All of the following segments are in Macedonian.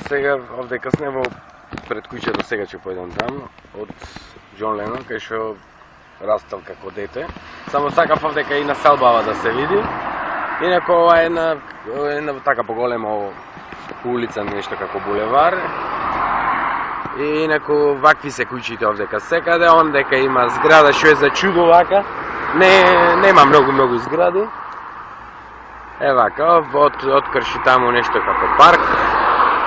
сега овде каснево пред куќата, сега ќе појдам там, од Џон Ленон, кај што растал како дете. Само сакав овдека и на селбава да се види. Инако ова е една така поголема улица, нешто како булевар. И инако вакви се куќите овдека секаде, ондека има зграда што е за чудо вака. Нема многу згради. Е вака, открши таму нешто како парк.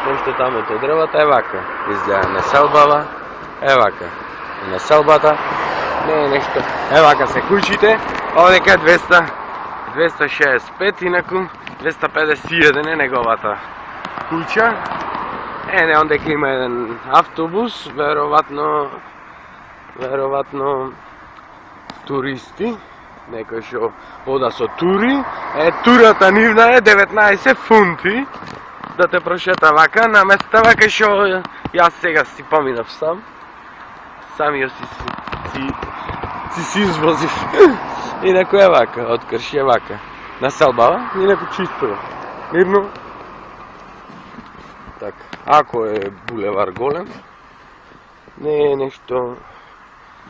Нешто таму од дрвата, е вака. Изгледа на селбава, е вака. На селбата, не е нешто. Е вака се куќите, овдека 265, инаку 251 е неговата куќа. Не, ондека има еден автобус, веројатно туристи, некој што ода со тури. Турата нивна е 19 фунти да те прошета вака на места вака што јас сега си поминав сам. Самиот си извозив. Инаку е вака, открши е вака. На селбава, инаку чисто, мирно. Така, ако е булевар голем, не е нешто,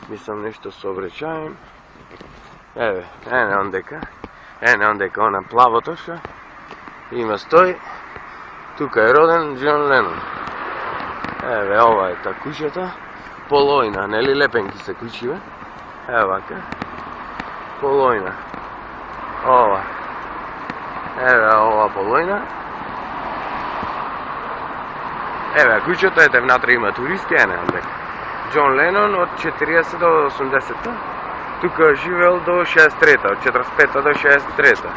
мислам нешто сообраќаен. Еве, ене ондека она плавото што има стои. Тука е роден Џон Ленон. Еве, ова е та куќата. Полојна, нели лепенки се куќиве? Ева вака. Полојна. Ова. Еве ова полојна. Еве куќата, ете внатре има туристи, ене ондека. Џон Ленон од 40 до 80. Тука живеел до 63-та, од 45-та до 63-та.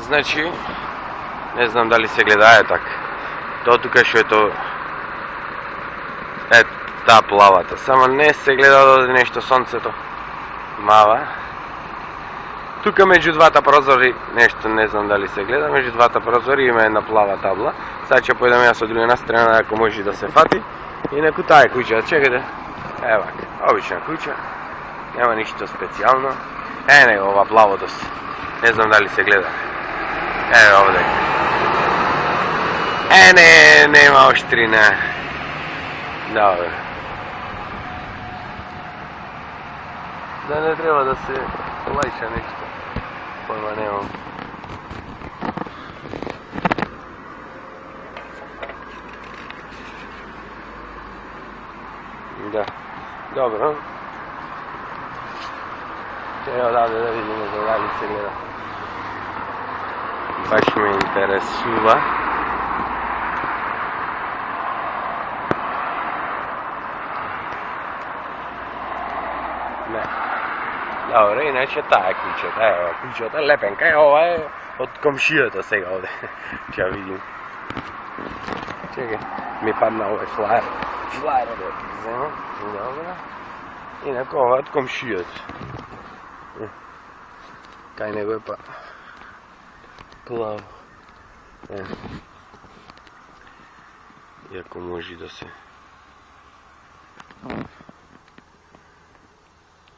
Значи, не знам дали се гледа така. Тоа тука што е тоа. Таа плавата, само не се гледа доде нешто сонцето мава. Тука меѓу двата прозори, нешто не знам дали се гледа, меѓу двата прозори има една плава табла. Сега ќе појдам јас од другата страна, ако може да се фати. Инаку таа е куќа, чекајте. Ева, обична куќа, нема ништо специјално. Него ова плавото си, не знам дали се гледа. Еве овде. Немаоштрина. Добре. Да не треба да се лајча нешто. Појма немам. Да. Добро. Ќе одаде да видиме за дали се гледа. Баш ме интересува. Не. Добре, иначе таа е куќата, ева куќата, лепенка е, ова е од комшијата сега овде. Ќе ја видим. Чекај, ми падна овој флаер. Флаерот да земам, добре. Инако ова е од комшијата. Кај него е па плаво. Иако може да се...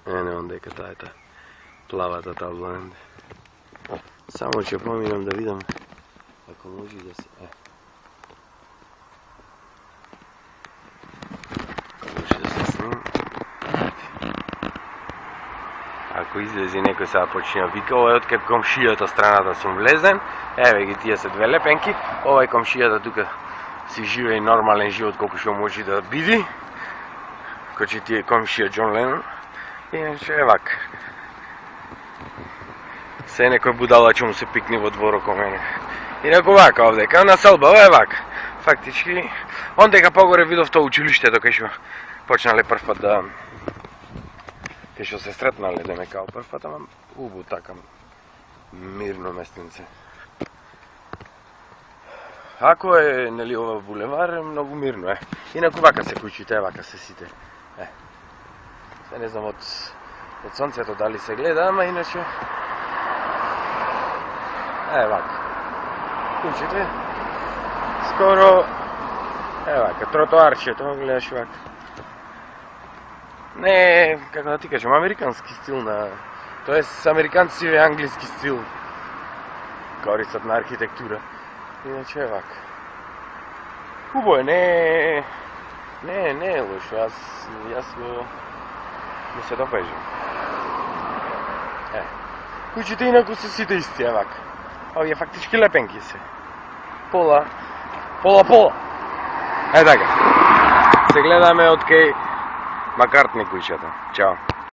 Не, ондека таа е плавата табла. Само ќе поминам да видам ако може да се... Може да се снимам. Ако излези некој сега почне вика, ова е од кај комшијата страната сум влезен. Еве ги тие се две лепенки. Ова е комшијата тука си живее нормален живот колку што може да биде. Кој тие комшија Џон Ленон. Иначе е вака. Се некој будала ќе му се пикни во двор око мене. Инако вака овдека, на селбава е вака. Фактички, ондека погоре видов тоа училиштето кај што почнале прв пат да... Кај што се сретнале да ме као прв пат, ама убу така мирно местенце. Ако е, нели, ова булевар, многу мирно е. Инаку вака се куќите, вака се сите. Се не знам од сонцето дали се гледа, ама иначе... вака. Куќите. Скоро... вака, тротоарчето, гледаш вака. Не, како да ти кажем, американски стил на... Тоест, американци е англиски стил. Корисат на архитектура. Иначе е вака. Хубаво е, не е лошо, јас го ми се допежам. Куќите инаку се сите исти, вака. Овие фактички лепенки се. Пола. Така. Се гледаме од кај Маккартни куќата. Чао.